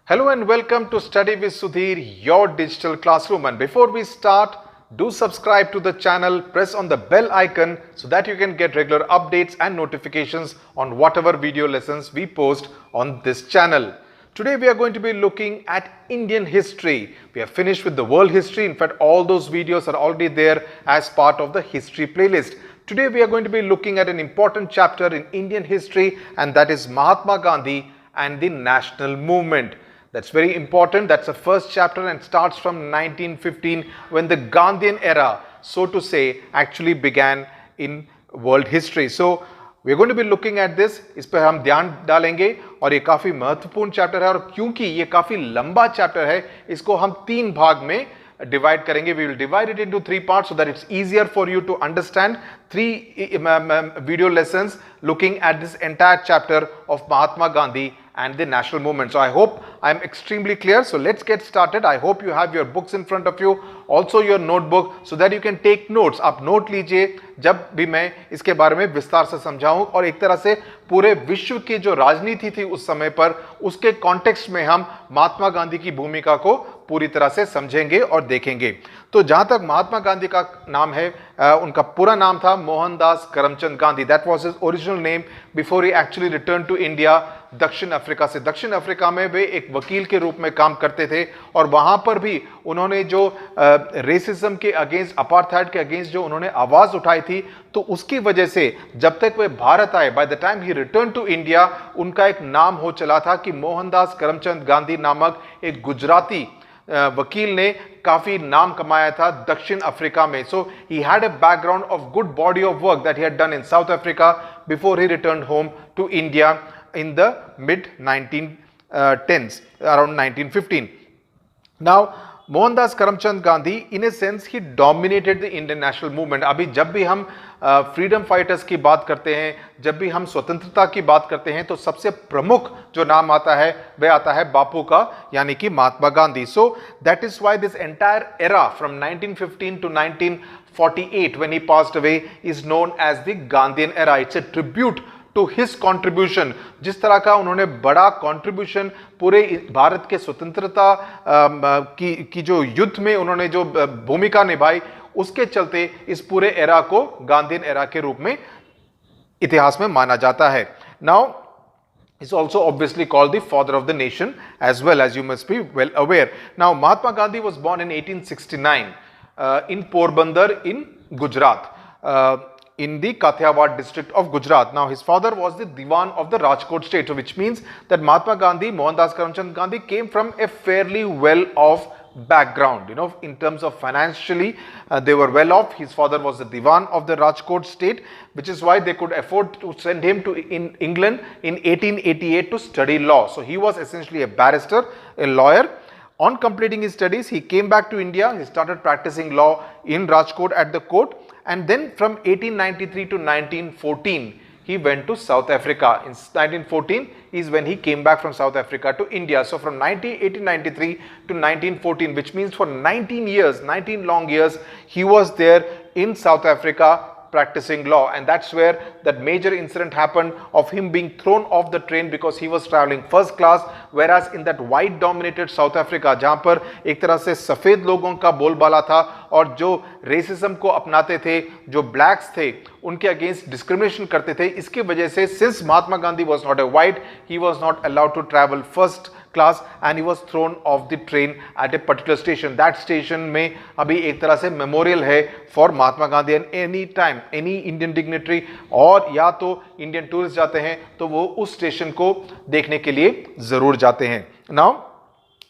Hello and welcome to Study with Sudhir, your digital classroom. And before we start, do subscribe to the channel, press on the bell icon so that you can get regular updates and notifications on whatever video lessons we post on this channel. Today we are going to be looking at Indian history. We have finished with the world history. In fact, all those videos are already there as part of the history playlist. Today we are going to be looking at an important chapter in Indian history, and that is Mahatma Gandhi and the national movement. That's very important. That's the first chapter and starts from 1915 when the Gandhian era, so to say, actually began in world history. So we are going to be looking at this. इस पर हम ध्यान डालेंगे और ये काफी महत्वपूर्ण chapter है, और क्योंकि ये काफी लंबा चैप्टर है, इसको हम 3 भाग में divide करेंगे. We will divide it into 3 parts so that it's easier for you to understand 3 video lessons looking at this entire chapter of Mahatma Gandhi and the national movement. So I hope I am extremely clear. So let's get started. I hope you have your books in front of you, also your notebook, so that you can take notes. आप note लीजिए जब भी मैं इसके बारे में विस्तार से समझाऊं, और एक तरह से पूरे विश्व की जो राजनीति थी उस समय पर, उसके कॉन्टेक्स्ट में हम महात्मा गांधी की भूमिका को पूरी तरह से समझेंगे और देखेंगे. तो जहां तक महात्मा गांधी का नाम है, उनका पूरा नाम था Mohandas Karamchand Gandhi. That was his original name before he actually return to India. दक्षिण अफ्रीका से, दक्षिण अफ्रीका में वे एक वकील के रूप में काम करते थे, और वहां पर भी उन्होंने जो रेसिज्म के अगेंस्ट, अपार्थाइड के अगेंस्ट जो उन्होंने आवाज उठाई थी, तो उसकी वजह से जब तक वे भारत आए, by the time he return to India, उनका एक नाम हो चला था कि मोहनदास करमचंद गांधी नामक एक गुजराती वकील ने काफी नाम कमाया था दक्षिण अफ्रीका में. So he had a background of good body of work that he had done in South Africa before he return home to India in the mid 1910s, around 1915. Now Mohandas Karamchand Gandhi, in a sense, he dominated the Indian national movement. अभी जब भी हम freedom fighters की बात करते हैं, जब भी हम स्वतंत्रता की बात करते हैं, तो सबसे प्रमुख जो नाम आता है वह आता है बापू का, यानी कि Mahatma Gandhi. So that is why this entire era from 1915 to 1948 when he passed away is known as the Gandhian era. It's a tribute to his contribution. जिस तरह का उन्होंने बड़ा कॉन्ट्रीब्यूशन पूरे भारत के स्वतंत्रता की जो युद्ध में उन्होंने जो भूमिका निभाई, उसके चलते इस पूरे एरा को गांधीयन एरा के रूप में इतिहास में माना जाता है. Now is also obviously called the father of the nation as well, as you must be well aware. Now Mahatma Gandhi was born in 1869 in Porbandar in Gujarat. In the Kathiawar district of Gujarat. Now his father was the Diwan of the Rajkot state, which means that Mahatma Gandhi, Mohandas Karamchand Gandhi, came from a fairly well-off background. You know, in terms of financially, they were well off. His father was the Diwan of the Rajkot state, which is why they could afford to send him to England in 1888 to study law. So he was essentially a barrister, a lawyer. On completing his studies, he came back to India. He started practicing law in Rajkot at the court. And then from 1893 to 1914, he went to South Africa. In 1914 is when he came back from South Africa to India. So from 1893 to 1914, which means for 19 years, 19 long years, he was there in South Africa practicing law. And that's where that major incident happened of him being thrown off the train because he was traveling first class, whereas in that white dominated South Africa, जहां पर एक तरह से सफेद लोगों का बोलबाला था, और जो रेसिज्म को अपनाते थे, जो ब्लैक्स थे, उनके अगेंस्ट डिस्क्रिमिनेशन करते थे, इसकी वजह से since Mahatma Gandhi was not a white, he was not allowed to travel first class and he was thrown off the train at a particular station. That station में अभी एक तरह से मेमोरियल है for Mahatma Gandhi, and any time any Indian dignitary और या तो Indian tourist जाते हैं तो वो उस स्टेशन को देखने के लिए जरूर जाते हैं. Now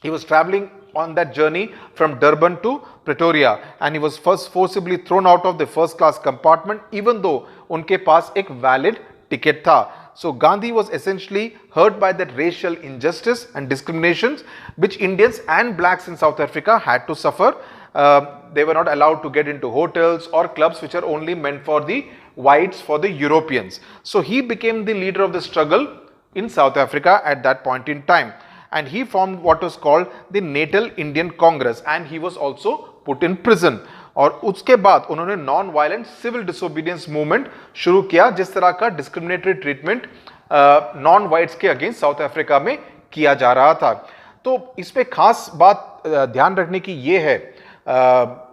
he was traveling on that journey from Durban to Pretoria, and he was first forcibly thrown out of the first class compartment, even though उनके पास एक valid ticket था. So Gandhi was essentially hurt by that racial injustice and discriminations which Indians and blacks in South Africa had to suffer. They were not allowed to get into hotels or clubs which are only meant for the whites, for the Europeans. So he became the leader of the struggle in South Africa at that point in time, and he formed what was called the Natal Indian Congress, and he was also put in prison. और उसके बाद उन्होंने non violent civil disobedience movement शुरू किया, जिस तरह का discriminatory treatment non whites के अगेंस्ट साउथ अफ्रीका में किया जा रहा था. तो इसमें खास बात ध्यान रखने की ये है,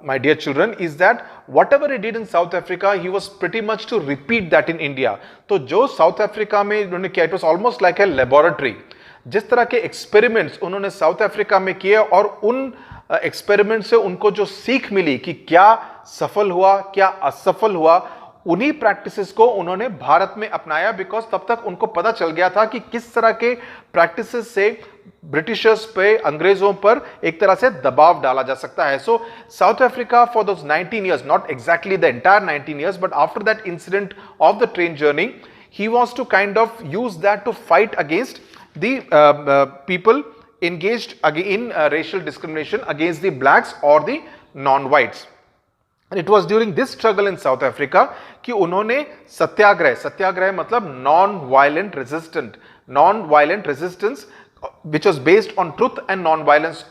my dear children, is that whatever he did in South Africa, he was pretty much to repeat that in India. तो जो साउथ अफ्रीका में उन्होंने किया, it was almost like a laboratory. जिस तरह के एक्सपेरिमेंट्स उन्होंने साउथ अफ्रीका में किए और उन एक्सपेरिमेंट से उनको जो सीख मिली कि क्या सफल हुआ क्या असफल हुआ, उन्हीं प्रैक्टिसेस को उन्होंने भारत में अपनाया, बिकॉज तब तक उनको पता चल गया था कि किस तरह के प्रैक्टिसेस से ब्रिटिशर्स पे, अंग्रेजों पर एक तरह से दबाव डाला जा सकता है। So South Africa for those 19 years, not exactly the entire 19 years, but after that incident of the train journey, he was to kind of use that to fight against the people engaged in racial discrimination against the blacks or the non-whites. And it was during this struggle in South Africa कि उन्होंने सत्याग्रह मतलब non-violent resistance which was based on truth and non-violence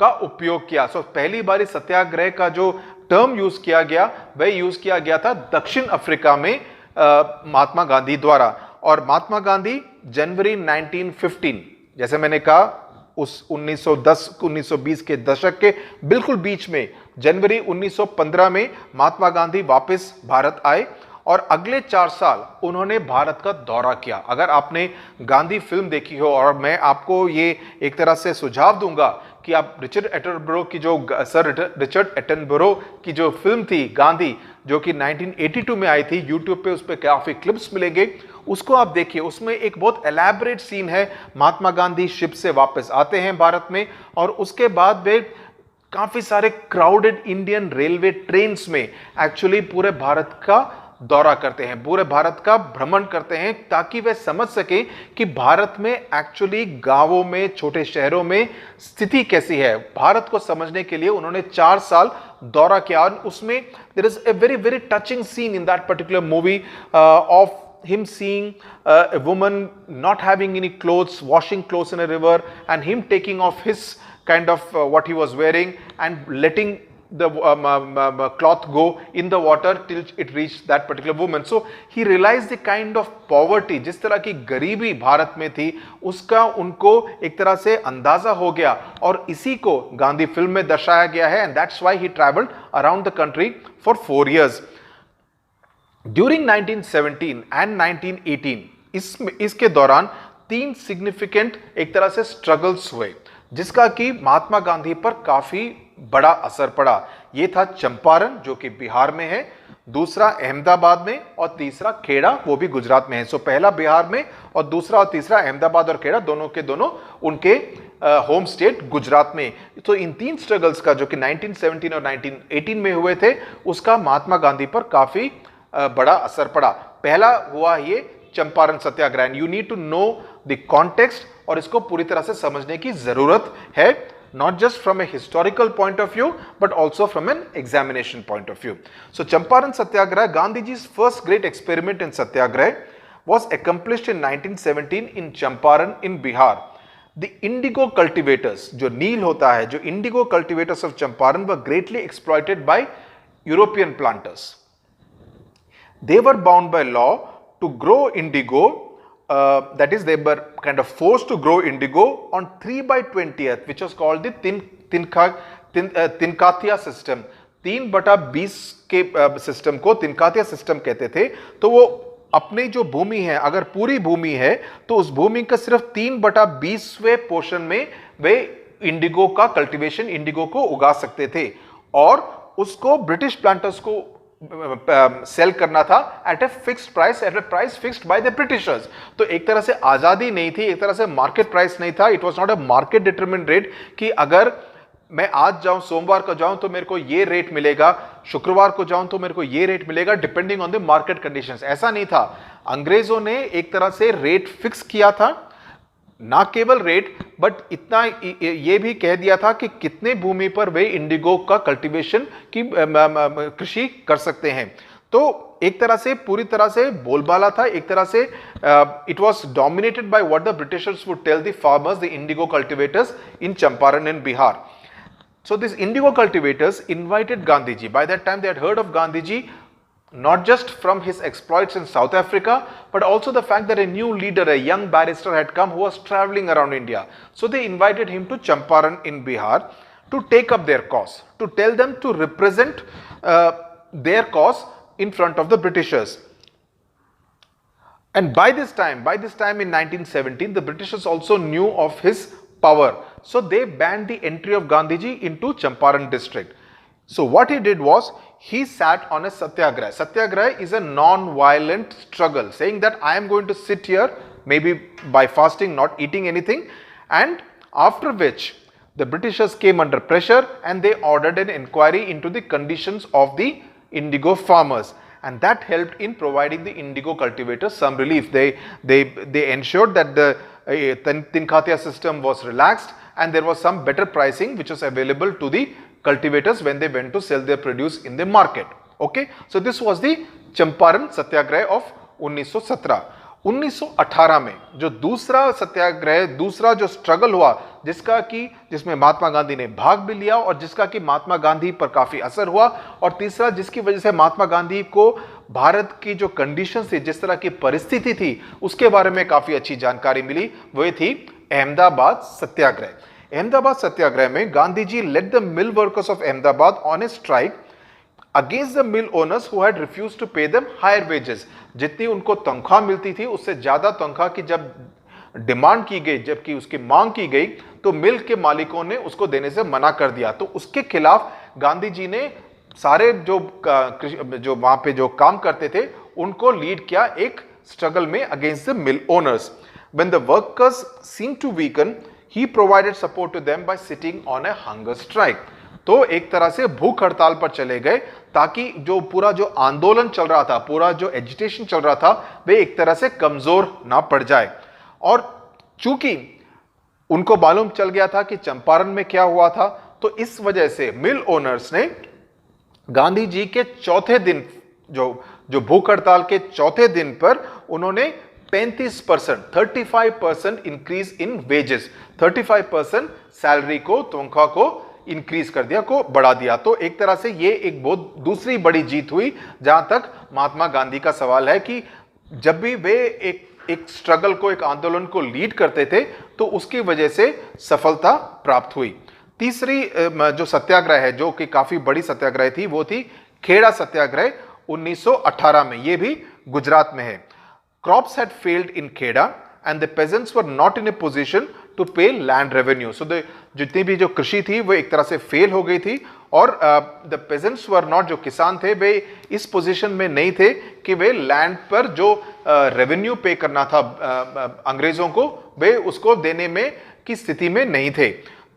का उपयोग किया। So पहली बारी सत्याग्रह का जो टर्म यूज किया गया वह यूज किया गया था दक्षिण अफ्रीका में महात्मा गांधी द्वारा। और महात्मा गांधी जनवरी 1915, जैसे मैंने कहा, उस 1910-1920 के दशक के बिल्कुल बीच में जनवरी 1915 में महात्मा गांधी वापस भारत आए और अगले 4 साल उन्होंने भारत का दौरा किया। अगर आपने गांधी फिल्म देखी हो, और मैं आपको ये एक तरह से सुझाव दूंगा कि आप रिचर्ड एटनबरो की जो फिल्म थी गांधी, जो कि 1982 में आई थी, यूट्यूब पे उस पर काफी क्लिप्स मिलेंगे, उसको आप देखिए। उसमें एक बहुत एलैबोरेट सीन है, महात्मा गांधी शिप से वापस आते हैं भारत में और उसके बाद वे काफी सारे क्राउडेड इंडियन रेलवे ट्रेन्स में एक्चुअली पूरे भारत का दौरा करते हैं, पूरे भारत का भ्रमण करते हैं, ताकि वे समझ सके कि भारत में एक्चुअली गांवों में, छोटे शहरों में स्थिति कैसी है। भारत को समझने के लिए उन्होंने 4 साल दौरा किया। उसमें there is a very very touching scene in that particular movie of him seeing a woman not having any clothes, washing clothes in a river, and him taking off his kind of what he was wearing and letting the cloth go in the water till it reached that particular woman. So he realized the kind of poverty, जिस तरह की गरीबी भारत में थी, उसका उनको एक तरह से अंदाजा हो गया और इसी को गांधी फिल्म में दर्शाया गया है। and that's why he traveled around the country for 4 years. During 1917 and 1918 इसके दौरान 3 सिग्निफिकेंट एक तरह से स्ट्रगल्स हुए, जिसका कि महात्मा गांधी पर काफी बड़ा असर पड़ा। ये था चंपारण, जो कि बिहार में है, दूसरा अहमदाबाद में, और तीसरा खेड़ा, वो भी गुजरात में है। सो पहला बिहार में और दूसरा और तीसरा अहमदाबाद और खेड़ा, दोनों के दोनों उनके होम स्टेट गुजरात में। तो इन 3 स्ट्रगल्स का, जो कि 1917 और 1918 में हुए थे, उसका महात्मा गांधी पर काफी बड़ा असर पड़ा। पहला हुआ ये Champaran Satyagraha. You need to know the context, और इसको पूरी तरह से समझने की जरूरत है, not just from a historical point of view but also from an examination point of view. So Champaran Satyagraha, Gandhiji's first great experiment in Satyagraha, was accomplished in 1917 in Champaran in Bihar. The indigo cultivators, जो नील होता है, जो indigo cultivators of Champaran were greatly exploited by European planters. They were bound by law to grow indigo, that is, they were kind of forced to grow indigo on 3/20th, which was called the Tinkathia system. 3/20 के system को तिनकातिया system कहते थे। तो वो अपनी जो भूमि है, अगर पूरी भूमि है, तो उस भूमि का सिर्फ 3/20वें पोर्शन में वे इंडिगो का कल्टीवेशन, इंडिगो को उगा सकते थे, और उसको ब्रिटिश प्लांटर्स को सेल करना था at a fixed price, at a price fixed by the Britishers. तो एक तरह से आजादी नहीं थी, एक तरह से मार्केट प्राइस नहीं था। It was not a market determined rate कि अगर मैं आज जाऊं, सोमवार को जाऊं तो मेरे को ये रेट मिलेगा, शुक्रवार को जाऊं तो मेरे को ये रेट मिलेगा, depending on the market conditions. ऐसा नहीं था। अंग्रेजों ने एक तरह से रेट फिक्स किया था, ना केवल रेट, बट इतना ये भी कह दिया था कि कितने भूमि पर वे इंडिगो का कल्टीवेशन की कृषि कर सकते हैं। तो एक तरह से पूरी तरह से बोलबाला था, एक तरह से it was dominated by what the Britishers would tell the farmers, the indigo cultivators in Champaran in Bihar. So these indigo cultivators invited Gandhiji. By that time they had heard of Gandhiji. not just from his exploits in South Africa, but also the fact that a new leader, a young barrister had come who was traveling around India. So they invited him to Champaran in Bihar to take up their cause, to tell them to represent their cause in front of the Britishers. And by this time in 1917, the Britishers also knew of his power. So they banned the entry of Gandhiji into Champaran district. So what he did was, he sat on a satyagraha. Satyagraha is a non-violent struggle, saying that I am going to sit here, maybe by fasting, not eating anything, and after which the Britishers came under pressure and they ordered an inquiry into the conditions of the indigo farmers. And that helped in providing the indigo cultivators some relief. They ensured that the Tinkhatiya system was relaxed and there was some better pricing which was available to the cultivators when they went to sell their produce in the market. Okay, so this was the Champaran Satyagraha of 1917. 1918 में जो दूसरा सत्याग्रह, दूसरा जो struggle हुआ, जिसमें महात्मा गांधी ने भाग भी लिया और जिसका कि महात्मा गांधी पर काफी असर हुआ, और तीसरा जिसकी वजह से महात्मा गांधी को भारत की जो कंडीशन थी, जिस तरह की परिस्थिति थी, उसके बारे में काफी अच्छी जानकारी मिली, वह थी अहमदाबाद सत्याग्रह. अहमदाबाद सत्याग्रह में Gandhi ji led the mill workers of Ahmedabad on a strike against the mill owners who had refused to pay them higher wages. जितनी उनको तनख्वाह मिलती थी उससे ज्यादा तनख्वाह की जब डिमांड की गई, जबकि उसकी मांग की गई, तो मिल के मालिकों ने उसको देने से मना कर दिया. तो उसके खिलाफ गांधी जी ने सारे जो वहां पे जो काम करते थे उनको लीड किया एक स्ट्रगल में against the mill owners. When the workers seemed to weaken, he provided support to them by sitting on a hunger strike. तो एक तरह से भूख हड़ताल पर चले गए ताकि जो पूरा जो आंदोलन चल रहा था, पूरा जो एजिटेशन चल रहा था, वे एक तरह से कमजोर ना पड़ जाए. और चूंकि उनको मालूम चल गया था कि चंपारण में क्या हुआ था, तो इस वजह से मिल ओनर्स ने गांधी जी के चौथे दिन, जो भूख हड़ताल के चौथे दिन पर उन्होंने 35% इंक्रीज इन वेजेस, 35% सैलरी को, तनख्वाह को इंक्रीज कर दिया, को बढ़ा दिया. तो एक तरह से ये एक बहुत दूसरी बड़ी जीत हुई. जहां तक महात्मा गांधी का सवाल है कि जब भी वे एक स्ट्रगल को, एक आंदोलन को लीड करते थे, तो उसकी वजह से सफलता प्राप्त हुई. तीसरी जो सत्याग्रह है, जो कि काफी बड़ी सत्याग्रह थी, वो थी खेड़ा सत्याग्रह 1918 में. ये भी गुजरात में है. Crops had failed in Kheda and the peasants were not in a position to pay land revenue. So जितनी भी जो कृषि थी वो एक तरह से फेल हो गई थी, और the peasants were not, जो किसान थे, वे इस पोजीशन में नहीं थे कि वे लैंड पर जो रेवेन्यू पे करना था अंग्रेजों को, वे उसको देने में की स्थिति में नहीं थे.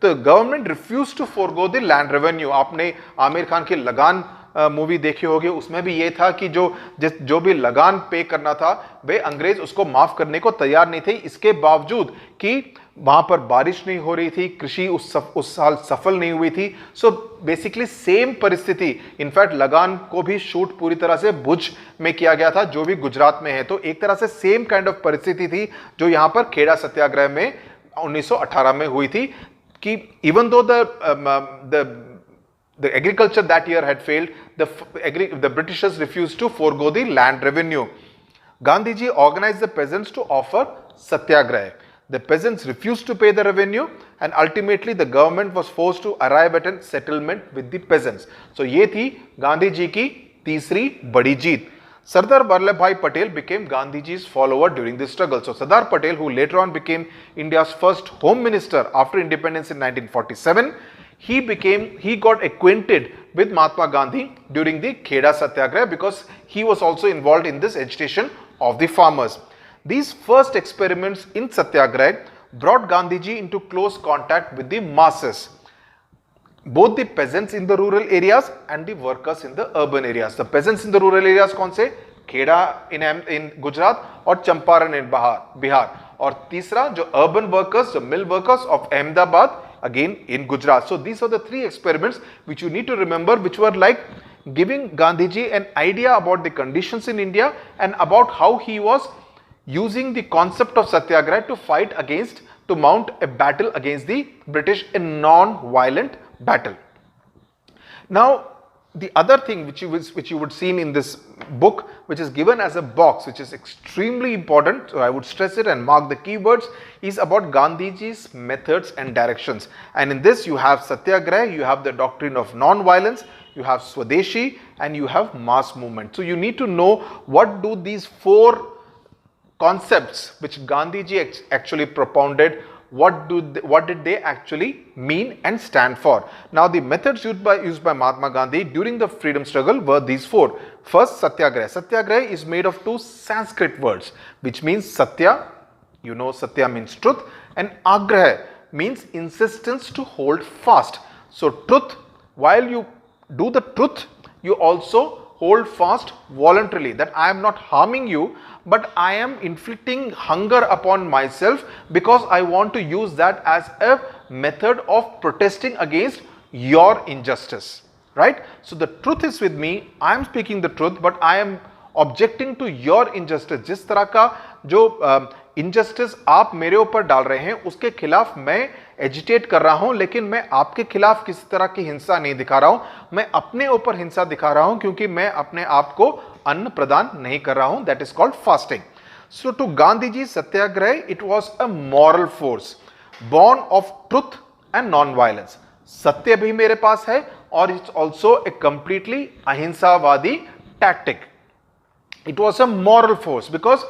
तो government refuse to forgo the land revenue. आपने आमिर खान की लगान मूवी देखी होगी, उसमें भी ये था कि जो भी लगान पे करना था, वे अंग्रेज उसको माफ करने को तैयार नहीं थे, इसके बावजूद कि वहां पर बारिश नहीं हो रही थी, कृषि उस साल सफल नहीं हुई थी. सो बेसिकली सेम परिस्थिति, इनफैक्ट लगान को भी शूट पूरी तरह से भुज में किया गया था, जो भी गुजरात में है. तो एक तरह से सेम काइंड ऑफ परिस्थिति थी जो यहां पर खेड़ा सत्याग्रह में 1918 में हुई थी, कि even though the agriculture that year had failed, the Britishers refused to forego the land revenue. Gandhiji organized the peasants to offer satyagraha. The peasants refused to pay the revenue and ultimately the government was forced to arrive at a settlement with the peasants. So ये थी गांधी जी की तीसरी बड़ी जीत. Sardar Vallabhbhai Patel became Gandhiji's follower during this struggle. So Sardar Patel, who later on became India's first home minister after independence in 1947, he got acquainted with Mahatma Gandhi during the Kheda Satyagraha because he was also involved in this agitation of the farmers. These first experiments in Satyagraha brought Gandhiji into close contact with the masses, both the peasants in the rural areas and the workers in the urban areas. The peasants in the rural areas कौन से? Kheda in Gujarat और Champaran in Bihar. और तीसरा जो urban workers, the mill workers of Ahmedabad, again in Gujarat. So these are the three experiments which you need to remember, which were like giving Gandhiji an idea about the conditions in India and about how he was using the concept of Satyagraha to mount a battle against the British, a non-violent battle. Now, the other thing which you would see in this book, which is given as a box, which is extremely important, so I would stress it and mark the keywords, is about Gandhiji's methods and directions. And in this you have Satyagraha, you have the doctrine of non-violence, you have Swadeshi, and you have mass movement. So you need to know what do these four concepts which Gandhiji actually propounded, what did they actually mean and stand for. Now the methods used by Mahatma Gandhi during the freedom struggle were these four. First, Satyagraha. Satyagraha is made of two Sanskrit words, which means Satya, you know Satya means truth, and Agraha means insistence to hold fast. So truth, while you do the truth, you also hold fast voluntarily, that I am not harming you, but I am inflicting hunger upon myself because I want to use that as a method of protesting against your injustice, right? So the truth is with me, I am speaking the truth, but I am objecting to your injustice. जिस तरह का जो injustice आप मेरे ऊपर डाल रहे हैं, उसके खिलाफ मैं एजिटेट कर रहा हूं, लेकिन मैं आपके खिलाफ किसी तरह की हिंसा नहीं दिखा रहा हूं, मैं अपने ऊपर हिंसा दिखा रहा हूं क्योंकि मैं अपने आप को अन्न प्रदान नहीं कर रहा हूं. That is called fasting. So to Gandhiji satyagraha, it was a moral force born of truth and non-violence. सत्य भी मेरे पास है और it's also a completely अहिंसावादी tactic. It was a moral force because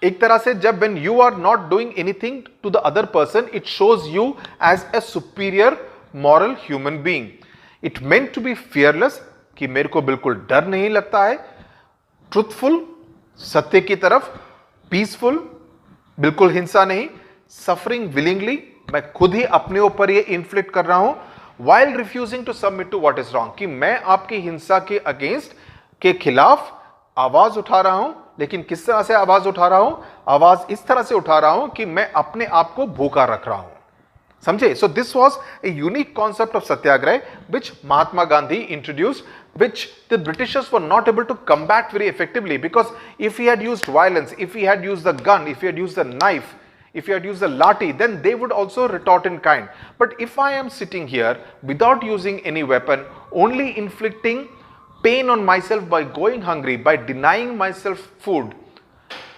एक तरह से जब when you are not doing anything to the other person, it shows you as a superior moral human being. It meant to be fearless, कि मेरे को बिल्कुल डर नहीं लगता है, truthful, सत्य की तरफ, peaceful, बिल्कुल हिंसा नहीं, suffering willingly, मैं खुद ही अपने ऊपर ये इन्फ्लिक्ट कर रहा हूं, while refusing to submit to what is wrong, कि मैं आपकी हिंसा के अगेंस्ट के खिलाफ आवाज उठा रहा हूं, लेकिन किस तरह से आवाज उठा रहा हूं? आवाज इस तरह से उठा रहा हूं कि मैं अपने आप को भूखा रख रहा हूं. समझे? So this was a unique concept of Satyagraha which Mahatma Gandhi introduced, which the Britishers were not able to combat very effectively, because if he had used violence, if he had used the gun, if he had used the knife, if he had used the lathi, then they would also retort in kind. But if I am sitting here without using any weapon, only inflicting pain on myself by going hungry, by denying myself food,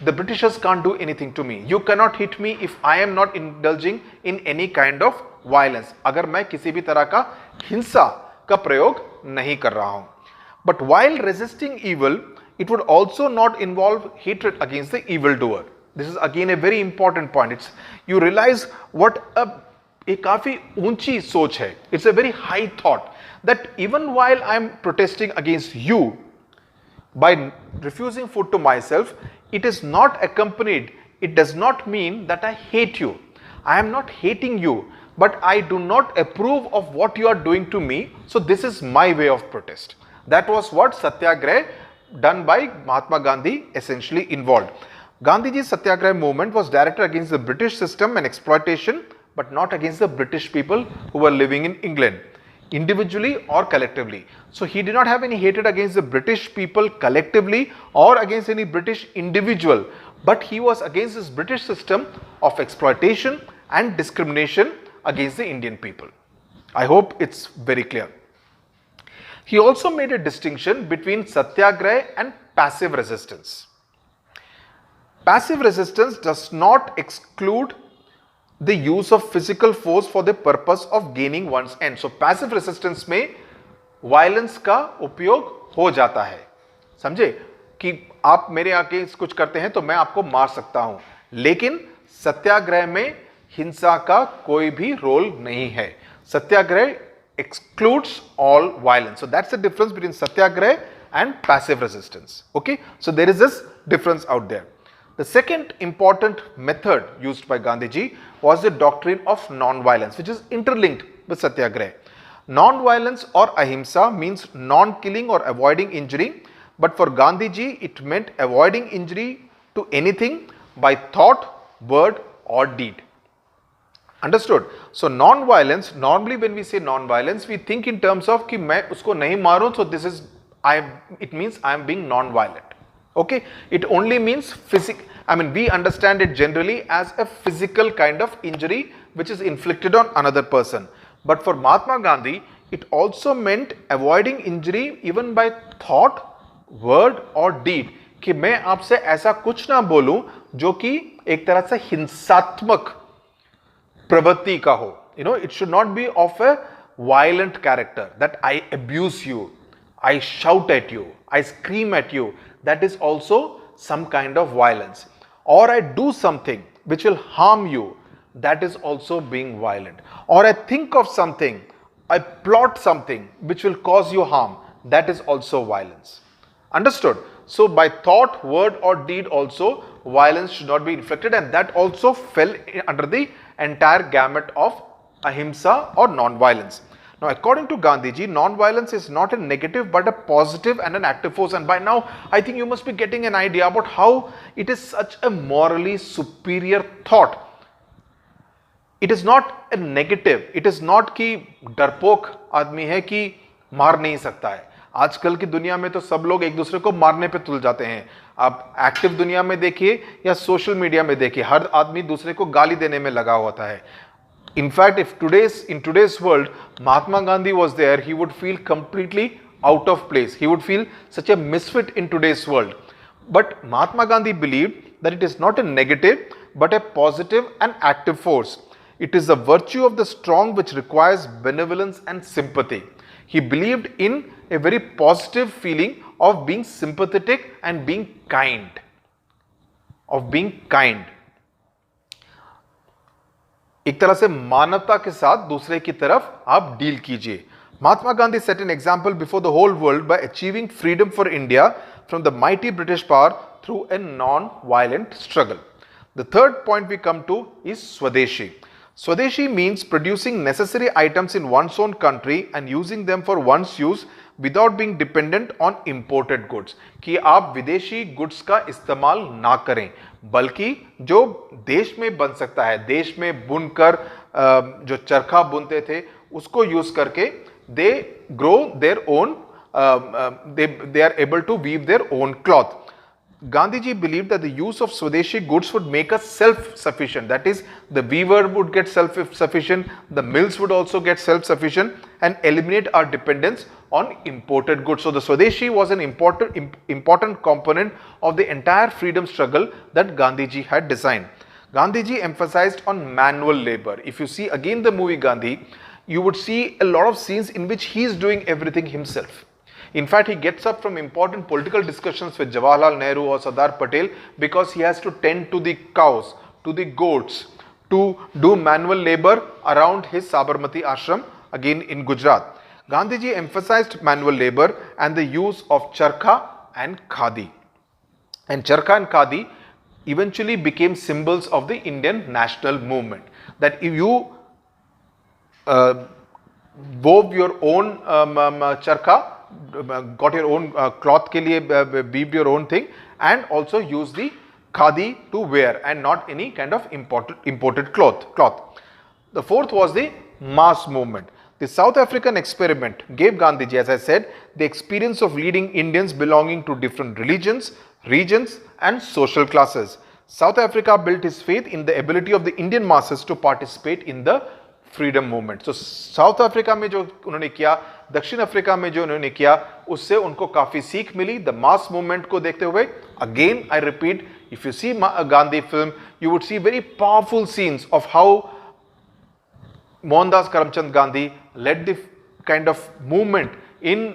the Britishers can't do anything to me. You cannot hit me if I am not indulging in any kind of violence. अगर मैं किसी भी तरह का हिंसा का प्रयोग नहीं कर रहा हूं. But while resisting evil, it would also not involve hatred against the evildoer. This is again a very important point. It's, you realize what a काफी ऊंची सोच है. It's a very high thought that even while I am protesting against you by refusing food to myself, it is not accompanied, it does not mean that I hate you. I am not hating you, but I do not approve of what you are doing to me, so this is my way of protest. That was what Satyagraha done by Mahatma Gandhi essentially involved. Gandhiji's Satyagraha movement was directed against the British system and exploitation, but not against the British people who were living in England, individually or collectively. So he did not have any hatred against the British people collectively or against any British individual, but he was against this British system of exploitation and discrimination against the Indian people. I hope it's very clear. He also made a distinction between Satyagraha and passive resistance. Passive resistance does not exclude the use of physical force for the purpose of gaining one's end. So passive resistance में violence का उपयोग हो जाता है. समझे कि आप मेरे आके कुछ करते हैं तो मैं आपको मार सकता हूं, लेकिन सत्याग्रह में हिंसा का कोई भी रोल नहीं है. सत्याग्रह excludes all violence. So that's the difference between satyagraha and passive resistance. Okay, so there is this difference out there. The second important method used by Gandhiji was the doctrine of non-violence, which is interlinked with satyagraha. Non-violence or ahimsa means non-killing or avoiding injury, but for Gandhiji it meant avoiding injury to anything by thought, word or deed. Understood? So non-violence, normally when we say non-violence, we think in terms of कि मैं उसको नहीं मारूं, so this is it means I am being non-violent. Okay, it only means we understand it generally as a physical kind of injury which is inflicted on another person. But for Mahatma Gandhi, It also meant avoiding injury even by thought, word or deed. कि मैं आपसे ऐसा कुछ ना बोलूं जो कि एक तरह से हिंसात्मक प्रवृत्ति का हो. It should not be of a violent character, that I abuse you, I shout at you, I scream at you. That is also some kind of violence. Or I do something which will harm you. That is also being violent. Or I think of something, I plot something which will cause you harm. That is also violence. Understood? So by thought, word or deed also, violence should not be inflicted, and that also fell under the entire gamut of ahimsa or non-violence. Now, according to Gandhiji, non-violence is not a negative but a positive and an active force. And by now, I think you must be getting an idea about how it is such a morally superior thought. It is not a negative. It is not कि डरपोक आदमी है कि मार नहीं सकता है. आजकल की दुनिया में तो सब लोग एक दूसरे को मारने पे तुल जाते हैं. आप एक्टिव दुनिया में देखिए या सोशल मीडिया में देखिए, हर आदमी दूसरे को गाली देने में लगा होता है. In fact, if in today's world, Mahatma Gandhi was there, he would feel completely out of place. He would feel such a misfit in today's world. But Mahatma Gandhi believed that it is not a negative, but a positive and active force. It is the virtue of the strong which requires benevolence and sympathy. He believed in a very positive feeling of being sympathetic and being kind. एक तरह से मानवता के साथ दूसरे की तरफ आप डील कीजिए. Mahatma Gandhi set an example before the whole world by achieving freedom for India from the mighty British power through a non-violent struggle. The third point we come to is Swadeshi. Swadeshi means producing necessary items in one's own country and using them for one's use without being dependent on imported goods. कि आप विदेशी goods का इस्तेमाल ना करें, बल्कि जो देश में बन सकता है, देश में बुनकर जो चरखा बुनते थे उसको यूज करके they grow their own, they are able to weave their own cloth. Gandhiji believed that the use of Swadeshi goods would make us self-sufficient. That is, the weaver would get self-sufficient, the mills would also get self-sufficient and eliminate our dependence on imported goods. So the Swadeshi was an important component of the entire freedom struggle that Gandhiji had designed. Gandhiji emphasized on manual labor. If you see again the movie Gandhi, you would see a lot of scenes in which he is doing everything himself. In fact, he gets up from important political discussions with Jawaharlal Nehru or Sardar Patel because he has to tend to the cows, to the goats, to do manual labor around his Sabarmati ashram, again in Gujarat. Gandhiji emphasized manual labor and the use of charkha and khadi. And charkha and khadi eventually became symbols of the Indian national movement. That if you wove your own charkha, got your own cloth ke liye weaved your own thing, and also use the khadi to wear and not any kind of imported cloth. The fourth was the mass movement. The South African experiment gave Gandhiji, as I said, the experience of leading Indians belonging to different religions, regions and social classes. South Africa built his faith in the ability of the Indian masses to participate in the freedom movement. So south Africa में जो उन्होंने किया, दक्षिण अफ्रीका में जो उन्होंने किया, उससे उनको काफी सीख मिली. द मास मूवमेंट को देखते हुए, again I repeat, if you see Gandhi film, you would see very powerful scenes of how Mohandas Karamchand Gandhi led the kind of movement in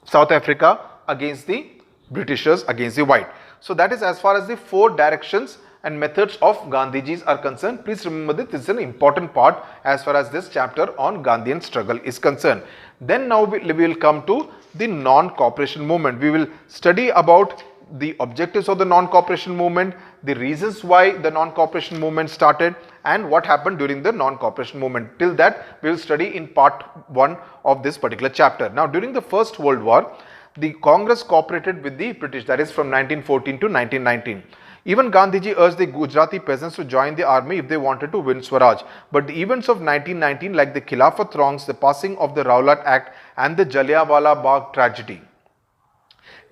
South Africa against the Britishers, against the white. So that is as far as the four directions and methods of Gandhiji's are concerned. Please remember that this is an important part as far as this chapter on Gandhian struggle is concerned. Then now we will come to the non-cooperation movement. We will study about the objectives of the non-cooperation movement, the reasons why the non-cooperation movement started, and what happened during the non-cooperation movement. Till that, we will study in part 1 of this particular chapter. Now, during the First World War, the Congress cooperated with the British, that is from 1914 to 1919. Even Gandhiji urged the Gujarati peasants to join the army if they wanted to win Swaraj. But the events of 1919, like the Khilafat wrongs, the passing of the Rowlatt Act and the Jallianwala Bagh tragedy,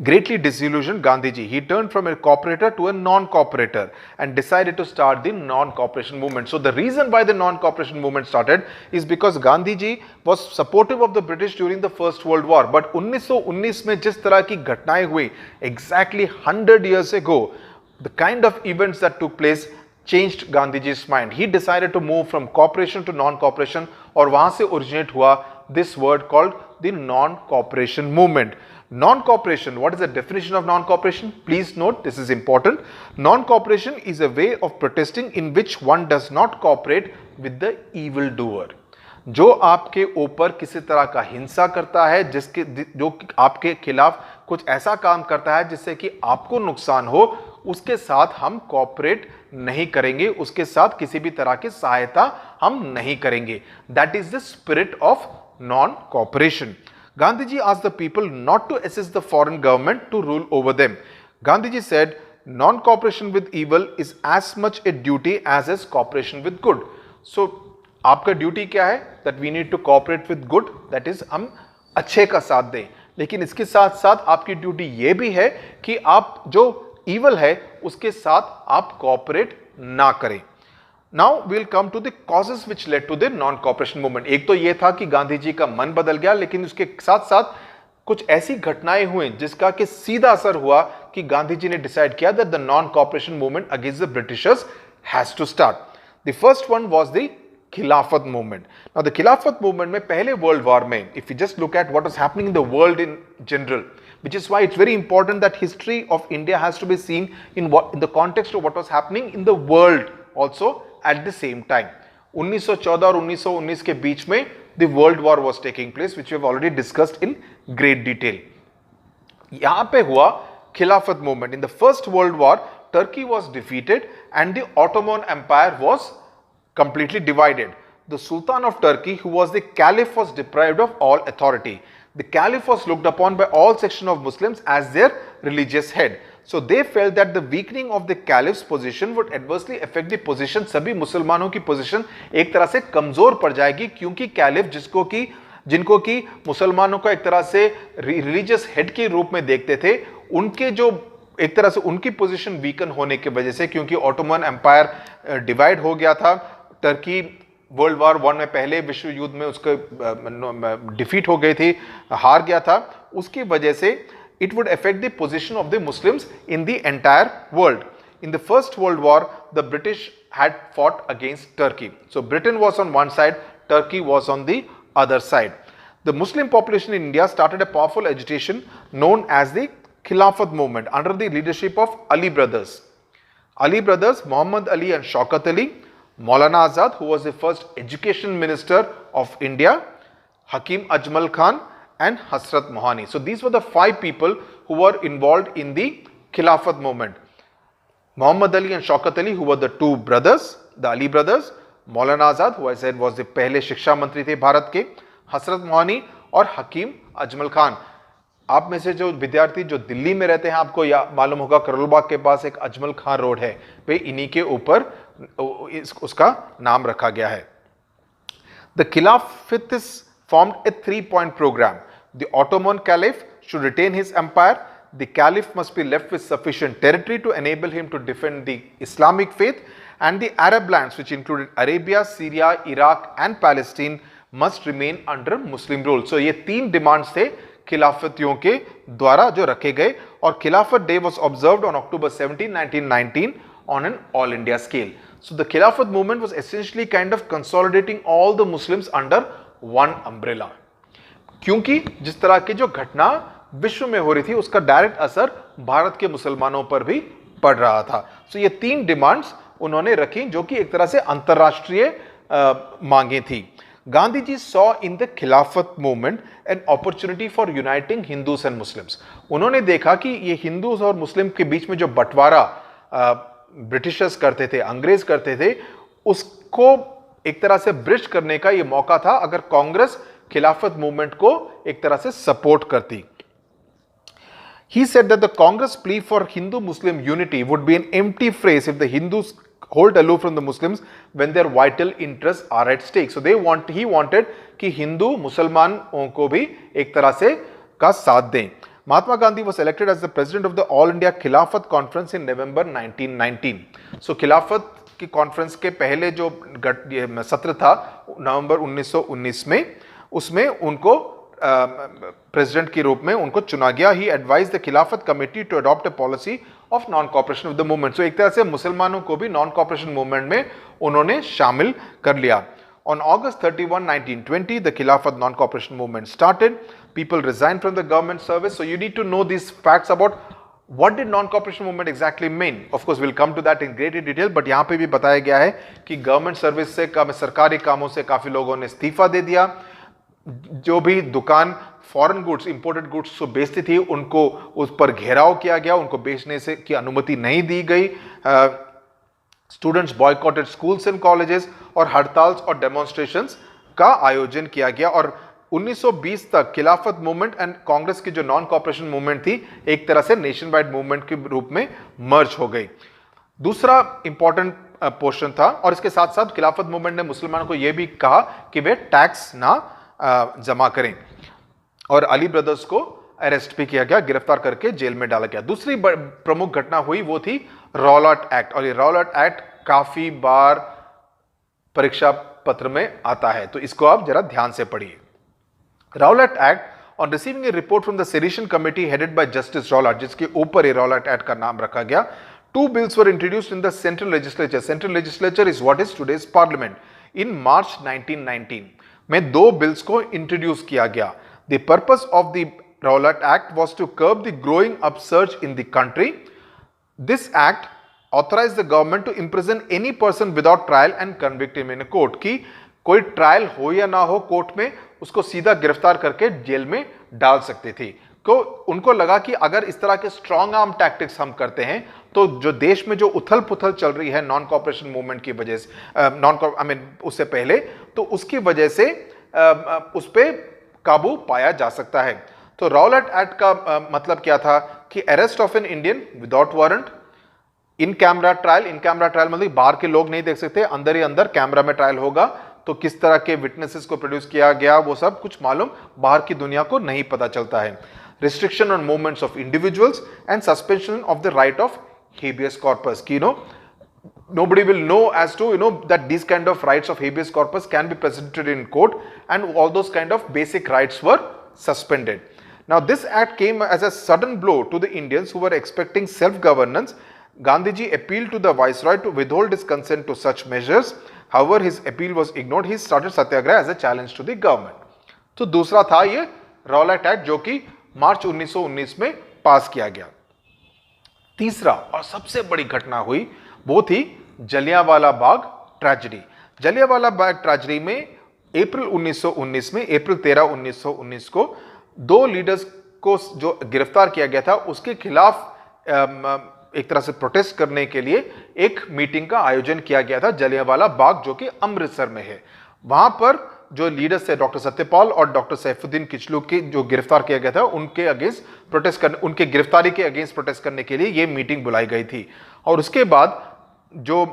Greatly disillusioned, Gandhiji, he turned from a cooperator to a non-cooperator and decided to start the non-cooperation movement. So the reason why the non-cooperation movement started is because Gandhiji was supportive of the British during the First World War. But 1919 में जिस तरह की घटनाएं हुई, exactly 100 years ago, the kind of events that took place changed Gandhiji's mind. He decided to move from cooperation to non-cooperation, और वहां से originate हुआ this word called the non-cooperation movement. Non-cooperation, what is the definition of non-cooperation? Please note, this is important. Non-cooperation is a way of protesting in which one does not cooperate with the evil doer. जो आपके ऊपर किसी तरह का हिंसा करता है, जो आपके खिलाफ कुछ ऐसा काम करता है जिससे कि आपको नुकसान हो, उसके साथ हम कॉपरेट नहीं करेंगे, उसके साथ किसी भी तरह की सहायता हम नहीं करेंगे. That is the spirit of non-cooperation. Gandhiji asked the people not to assist the foreign government to rule over them. Gandhiji said, non-cooperation with evil is as much a duty as is cooperation with good. So, आपका duty क्या है? That we need to cooperate with good, that is हम अच्छे का साथ दें. लेकिन इसके साथ साथ आपकी ड्यूटी ये भी है कि आप जो evil है उसके साथ आप cooperate ना करें. Now we'll come to the causes which led to the non-cooperation movement. एक तो ये था कि गांधी जी का मन बदल गया, लेकिन उसके साथ साथ कुछ ऐसी घटनाएं हुई जिसका कि सीधा असर हुआ कि गांधी जी ने डिसाइड किया that the non-cooperation movement against the Britishers has to start. The first one was the Khilafat movement. Now the Khilafat movement में पहले वर्ल्ड वॉर में, if you just look at what was happening in the world in general, which is why it's very important that history of India has to be seen in the context of what was happening in the world also at the same time. 1914 और 1919 के बीच में the world war was taking place, which we have already discussed in great detail. यहाँ पे हुआ Khilafat movement. In the First World War, Turkey was defeated and the Ottoman Empire was completely divided. The Sultan of Turkey, who was the Caliph, was deprived of all authority. The Caliph was looked upon by all sections of Muslims as their religious head. So they felt that the weakening of the Caliph's position would adversely affect the position. सभी मुसलमानों की position एक तरह से कमजोर पड़ जाएगी, क्योंकि कैलिफ जिनको की मुसलमानों को एक तरह से रिलीजियस हेड के रूप में देखते थे, उनके जो एक तरह से उनकी पोजीशन वीकन होने की वजह से, क्योंकि ऑटोमन एम्पायर डिवाइड हो गया था, टर्की वर्ल्ड वॉर 1 में पहले विश्व युद्ध में उसको डिफीट हो गई थी, हार गया था, उसकी वजह से it would affect the position of the Muslims in the entire world. In the First World War, the British had fought against Turkey. So Britain was on one side, Turkey was on the other side. The Muslim population in India started a powerful agitation known as the Khilafat movement under the leadership of Ali brothers. Ali brothers, Muhammad Ali and Shaukat Ali, Maulana Azad, who was the first education minister of India, Hakim Ajmal Khan, and Hasrat Mohani. So these were the 5 people who were involved in the Khilafat movement. Muhammad Ali and Shaukat Ali, who were the 2 brothers, the Ali brothers, Maulana Azad, who I said was the पहले शिक्षा मंत्री थे भारत के, हसरत मोहानी और हकीम अजमल खान. आप में से जो विद्यार्थी जो दिल्ली में रहते हैं, आपको या मालूम होगा करोलबाग के पास एक अजमल खान रोड है, वे इन्हीं के ऊपर उसका नाम रखा गया है. The Khilafatists formed a 3-point program. The Ottoman Caliph should retain his empire. The Caliph must be left with sufficient territory to enable him to defend the Islamic faith, and the Arab lands, which included Arabia, Syria, Iraq and Palestine, must remain under Muslim rule. So ये 3 demands थे खिलाफतियों के द्वारा जो रखे गए, और खिलाफत day was observed on October 17, 1919 on an all India scale. So the Khilafat movement was essentially kind of consolidating all the Muslims under one umbrella. क्योंकि जिस तरह की जो घटना विश्व में हो रही थी, उसका डायरेक्ट असर भारत के मुसलमानों पर भी पड़ रहा था. सो ये 3 डिमांड्स उन्होंने रखी, जो कि एक तरह से अंतरराष्ट्रीय मांगे थी. Gandhi ji saw in the खिलाफत movement an opportunity for uniting Hindus and Muslims. उन्होंने देखा कि ये हिंदूज और मुस्लिम के बीच में जो बंटवारा ब्रिटिशर्स करते थे, अंग्रेज करते थे, उसको एक तरह से ब्रिज करने का ये मौका था अगर कांग्रेस खिलाफत मूवमेंट को एक तरह से सपोर्ट करती. He said that the Congress plea for Hindu-Muslim unity would be an empty phrase if the Hindus hold aloof from the Muslims when their vital interests are at stake. So he wanted कि हिंदू मुसलमानों को भी एक तरह से का साथ दें. Mahatma Gandhi was elected as the president of the All India Khilafat Conference in November 1919. So खिलाफत की कॉन्फ्रेंस के पहले जो सत्र था नवंबर 1919 में, उसमें उनको प्रेसिडेंट के रूप में उनको चुना गया. He advise the Khilafat committee to adopt a policy of non cooperation with the movement. So एक तरह से मुसलमानों को भी नॉन कॉपरेशन मूवमेंट में उन्होंने शामिल कर लिया. On August 31, 1920, the Khilafat non-cooperation movement started. People resigned from the government service. So you need to know these facts about what did non-cooperation movement exactly mean. Of course, we'll come to that in greater detail. But यहाँ पे भी बताया गया है कि government service से सरकारी कामों से काफी लोगों ने इस्तीफा दे दिया. जो भी दुकान फॉरेन गुड्स, इंपोर्टेड गुड्स को बेचती थी, उनको उस पर घेराव किया गया, उनको बेचने से की अनुमति नहीं दी गई. Students boycotted schools and colleges और हड़ताल और डेमोन्स्ट्रेशंस का आयोजन किया गया. और 1920 तक खिलाफत मूवमेंट एंड कांग्रेस की जो नॉन कॉपरेशन मूवमेंट थी एक तरह से नेशन वाइड मूवमेंट के रूप में मर्ज हो गई. दूसरा इंपॉर्टेंट पोर्शन था, और इसके साथ साथ खिलाफत मूवमेंट ने मुसलमानों को यह भी कहा कि वे टैक्स ना जमा करें. और अली ब्रदर्स को अरेस्ट भी किया गया, गिरफ्तार करके जेल में डाला गया. दूसरी प्रमुख घटना हुई वो थी रॉलट एक्ट. और ये रॉलट एक्ट काफी बार परीक्षा पत्र में आता है, तो इसको आप जरा ध्यान से पढ़िए. Rowlatt act on receiving A report from the sedition committee headed by justice Rowlatt, जिसके ऊपर ये रॉलट एक्ट का नाम रखा गया. 2 bills were introduced in the central legislature. Central legislature is what is today's parliament. In March 1919 में 2 bills को introduce किया गया. The purpose of the Rowlatt Act was to curb the growing upsurge in the country. This act authorized the government to imprison any person without trial and convict him in a court. कि कोई trial हो या ना हो court में, उसको सीधा गिरफ्तार करके जेल में डाल सकती थी. को उनको लगा कि अगर इस तरह के स्ट्रॉन्ग आर्म टैक्टिक्स हम करते हैं तो जो देश में जो उथल पुथल चल रही है नॉन कॉपरेशन मूवमेंट की वजह से, उससे पहले, तो उसकी वजह से उस पर काबू पाया जा सकता है. तो रॉलट एक्ट का मतलब क्या था कि arrest of an Indian without warrant, in camera trial. In camera trial मतलब बाहर के लोग नहीं देख सकते, अंदर ही अंदर कैमरा में ट्रायल होगा. तो किस तरह के विटनेसेस को प्रोड्यूस किया गया वो सब कुछ मालूम बाहर की दुनिया को नहीं पता चलता है. Restriction on movements of individuals and suspension of the right of habeas corpus. की nobody will know as to that these kind of rights of habeas corpus can be presented in court, and all those kind of basic rights were suspended. Now this act came as a sudden blow to the Indians who were expecting self governance. Gandhiji appealed to the viceroy to withhold his consent to such measures. However, his appeal was ignored. He started satyagraha as a challenge to the government. तो दूसरा था ये Rowlatt act जो कि मार्च 1919 में पास किया गया. तीसरा और सबसे बड़ी घटना हुई वो थी जलियांवाला बाग ट्रेजेडी. जलियांवाला बाग ट्रेजेडी में अप्रैल 1919 में, अप्रैल 13, 1919 को 2 लीडर्स को जो गिरफ्तार किया गया था उसके खिलाफ एक तरह से प्रोटेस्ट करने के लिए एक मीटिंग का आयोजन किया गया था जलियांवाला बाग, जो कि अमृतसर में है. वहां पर जो लीडर्स थे डॉक्टर सत्यपाल और डॉक्टर सैफुद्दीन किचलू के जो गिरफ्तार किया गया था उनके अगेंस्ट प्रोटेस्ट करने, उनके गिरफ्तारी के अगेंस्ट प्रोटेस्ट करने के लिए ये मीटिंग बुलाई गई थी. और उसके बाद जो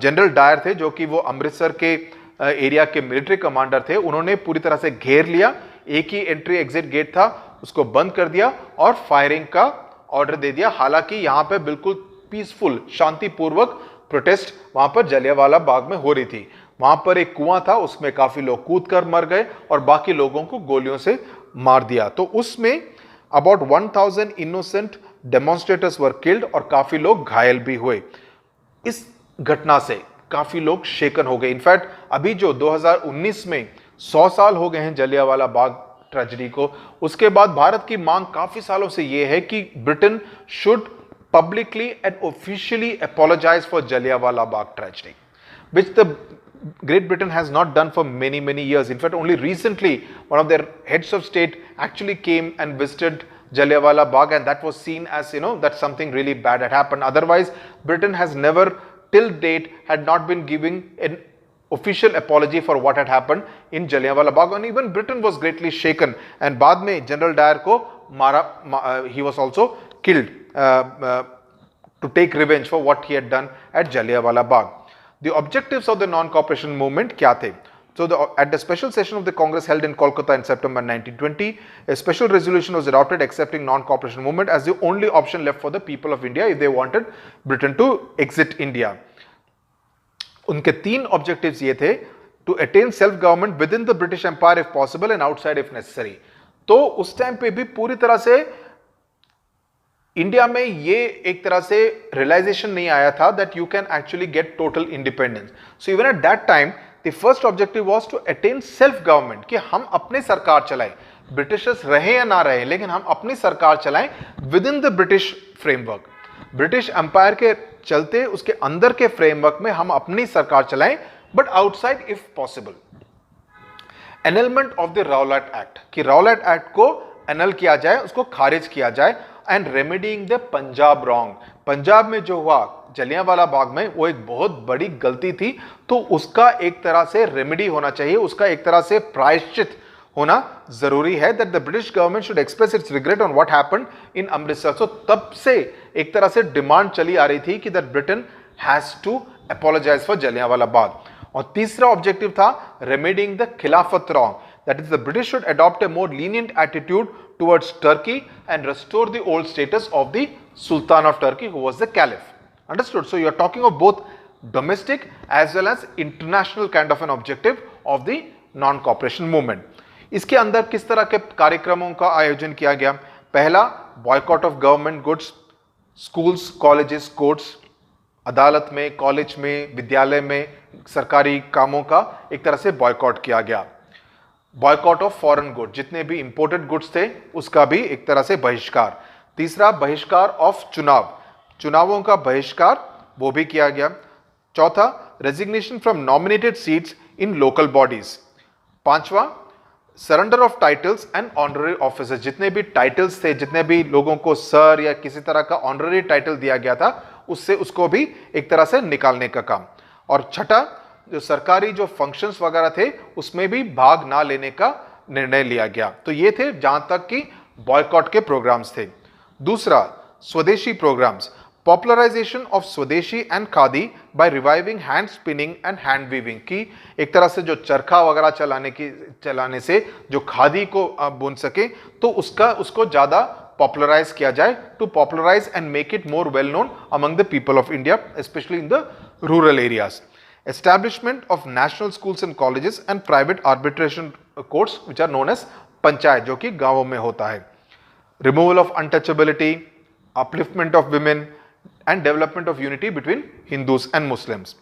जनरल डायर थे, जो कि वो अमृतसर के एरिया के मिलिट्री कमांडर थे, उन्होंने पूरी तरह से घेर लिया. एक ही एंट्री एग्जिट गेट था, उसको बंद कर दिया और फायरिंग का ऑर्डर दे दिया. हालांकि यहां पे बिल्कुल पीसफुल, शांतिपूर्वक प्रोटेस्ट वहां पर जलियांवाला बाग में हो रही थी. वहां पर एक कुआं था, उसमें काफी लोग कूद कर मर गए और बाकी लोगों को गोलियों से मार दिया. तो उसमें about 1000 innocent demonstrators were killed और काफी लोग घायल भी हुए. इस घटना से काफी लोग शेकन हो गए. इनफैक्ट अभी जो 2019 में 100 साल हो गए हैं जलियांवाला बाग ट्रेजेडी को, उसके बाद भारत की मांग काफी सालों से यह है कि Britain should publicly and officially apologize for Jallianwala Bagh tragedy, which the Great Britain has not done for many years. In fact, only recently one of their heads of state actually came and visited Jallianwala Bagh, and that was seen as that something really bad had happened. Otherwise, Britain has never till date had not been giving an official apology for what had happened in Jallianwala Bagh, and even Britain was greatly shaken. And बाद में General Dyer को मारा, he was also killed to take revenge for what he had done at Jallianwala Bagh. The objectives of the non-cooperation movement क्या थे? So at the special session of the Congress held in Kolkata in September 1920, a special resolution was adopted accepting non-cooperation movement as the only option left for the people of India if they wanted Britain to exit India. उनके 3 objectives ये थे, to attain self government with in the British empire if possible and outside if necessary. तो उस time पे भी पूरी तरह से इंडिया में ये एक तरह से रियलाइजेशन नहीं आया था that you can actually get total independence. So even at that time the first objective was to attain self government, कि हम अपनी सरकार चलाएं, ब्रिटिशर्स रहे या ना रहे लेकिन हम अपनी सरकार चलाएं with in the British framework. British empire के चलते उसके अंदर के फ्रेमवर्क में हम अपनी सरकार चलाएं, but outside if possible. Annulment of the Rowlatt act, कि राउलेट एक्ट को एनल किया जाए, उसको खारिज किया जाए. And remedying the Punjab wrong, Punjab में जो हुआ जलियांवाला बाग में वो एक बहुत बड़ी गलती थी, तो उसका एक तरह से रेमेडी होना चाहिए, उसका एक तरह से प्रायश्चित होना जरूरी है. That the British government should express its regret on what happened in Amritsar. So तब से एक तरह से डिमांड चली आ रही थी कि that Britain has to apologise for Jallianwala Bagh. और तीसरा ऑब्जेक्टिव था remedying the Khilafat wrong, that is the British should adopt a more lenient attitude towards Turkey and restore the old status of the Sultan of Turkey who was the Caliph. Understood? So you are talking of both domestic as well as international kind of an objective of the non-cooperation movement. इसके अंदर किस तरह के कार्यक्रमों का आयोजन किया गया? पहला, boycott of government goods, schools, colleges, courts, अदालत में, कॉलेज में, विद्यालय में, सरकारी कामों का एक तरह से बॉयकॉट किया गया. बॉयकॉट ऑफ फॉरेन गुड, जितने भी इंपोर्टेड गुड्स थे उसका भी एक तरह से बहिष्कार. तीसरा, बहिष्कार ऑफ चुनाव, चुनावों का बहिष्कार वो भी किया गया. चौथा, resignation from nominated seats in local bodies. पांचवा, surrender of titles and honorary officers, जितने भी टाइटल्स थे, जितने भी लोगों को सर या किसी तरह का ऑनररी टाइटल दिया गया था उससे उसको भी एक तरह से निकालने का काम. और छठा, जो सरकारी जो फंक्शंस वगैरह थे उसमें भी भाग ना लेने का निर्णय लिया गया. तो ये थे जहां तक कि बॉयकॉट के प्रोग्राम्स थे. दूसरा, swadeshi programmes, popularisation of swadeshi and khadi by reviving hand spinning and hand weaving, की एक तरह से जो चरखा वगैरह चलाने से जो खादी को बुन सके तो उसको ज्यादा पॉपुलराइज किया जाए, to popularise and make it more well known among the people of India, specially in the rural areas. Establishment of national schools and colleges and private arbitration courts which are known as panchayat, जो कि गांवों में होता है. Removal of untouchability, upliftment of women and development of unity between Hindus and Muslims.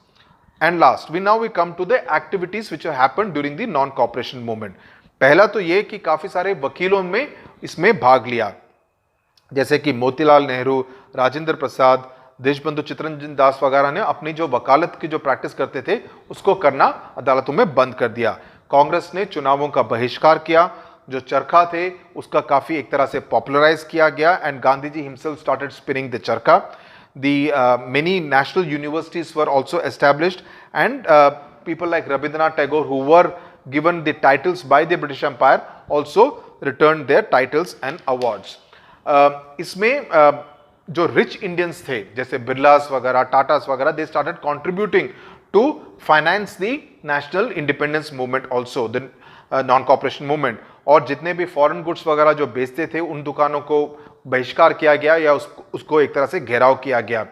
And last, we come to the activities which have happened during the non-cooperation movement. पहला तो ये कि काफी सारे वकीलों में इसमें भाग लिया, जैसे कि मोतीलाल नेहरू, राजेंद्र प्रसाद, देशबंधु चित्तरंजन दास वगैरह ने अपनी जो वकालत की जो प्रैक्टिस करते थे उसको करना अदालतों में बंद कर दिया. कांग्रेस ने चुनावों का बहिष्कार किया, जो चरखा थे उसका काफी एक तरह से पॉपुलराइज किया गया and Gandhi ji himself started spinning the charkha. The many national universities were also established and people like Rabindranath Tagore who were given the titles by the British empire also return their titles and awards. इसमें जो rich Indians थे जैसे बिरलास वगैरह, टाटास वगैरह, they started contributing to finance the national independence movement also, the non cooperation movement. और जितने भी foreign goods वगैरह जो बेचते थे उन दुकानों को बहिष्कार किया गया या उसको एक तरह से घेराव किया गया.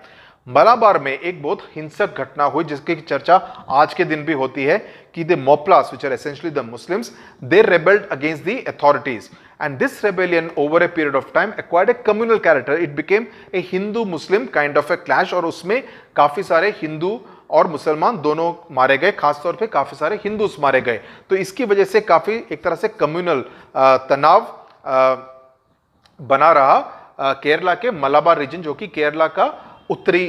मलाबार में एक बहुत हिंसक घटना हुई जिसकी चर्चा आज के दिन भी होती है कि the मोपलास, which are essentially the Muslims, they rebelled against the authorities, and this rebellion over a period of time acquired a communal character. It became a Hindu-Muslim kind of a clash, और उसमें काफी सारे हिंदू और मुसलमान दोनों मारे गए, खासतौर पे काफी सारे हिंदूस मारे गए. तो इसकी वजह से काफी एक तरह से कम्युनल तनाव बना रहा केरला के मलाबार रीजन, जो कि केरला का उत्तरी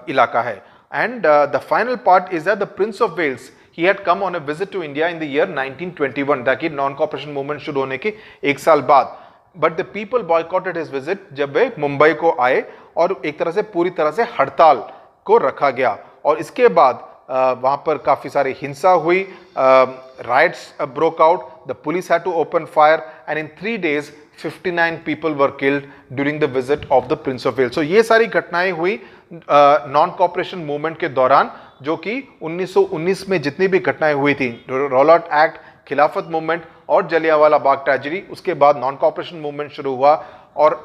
इलाका है. And the final part is that the prince of Wales, he had come on a visit to India in the year 1921, ताकि नॉन कॉपरेशन मूवमेंट शुरू होने के एक साल बाद. But the people boycotted his visit, जब वे मुंबई को आए और एक तरह से पूरी तरह से हड़ताल को रखा गया. और इसके बाद वहां पर काफी सारी हिंसा हुई, riots broke out, the police had to open fire and in 3 days 59 people were killed during the visit of the Prince of Wales. So ये सारी घटनाएं हुई नॉन कॉपरेशन मूवमेंट के दौरान जो कि 1919 में जितनी भी घटनाएं हुई थी, रॉलआउट एक्ट, खिलाफत मूवमेंट और जलियांवाला बाग ट्रेजेडी, उसके बाद नॉन कॉपरेशन मूवमेंट शुरू हुआ। और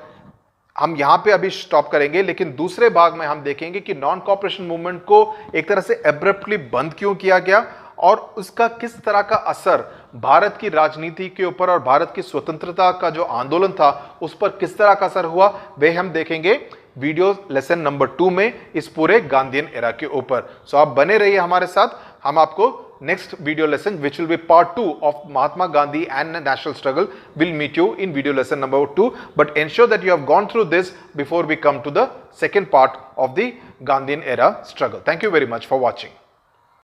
हम यहां पे अभी स्टॉप करेंगे, लेकिन दूसरे भाग में हम देखेंगे कि नॉन कॉपरेशन मूवमेंट को एक तरह से एब्रप्टली बंद क्यों किया गया और उसका किस तरह का असर भारत की राजनीति के ऊपर और भारत की स्वतंत्रता का जो आंदोलन था उस पर किस तरह का असर हुआ, वे हम देखेंगे वीडियो लेसन नंबर 2 में इस पूरे गांधीयन एरा के ऊपर। सो आप बने रहिए हमारे साथ। हम आपको next video lesson, which will be part 2 of Mahatma Gandhi and the national struggle, will meet you in video lesson number 2. But ensure that you have gone through this before we come to the second part of the Gandhian era struggle. Thank you very much for watching.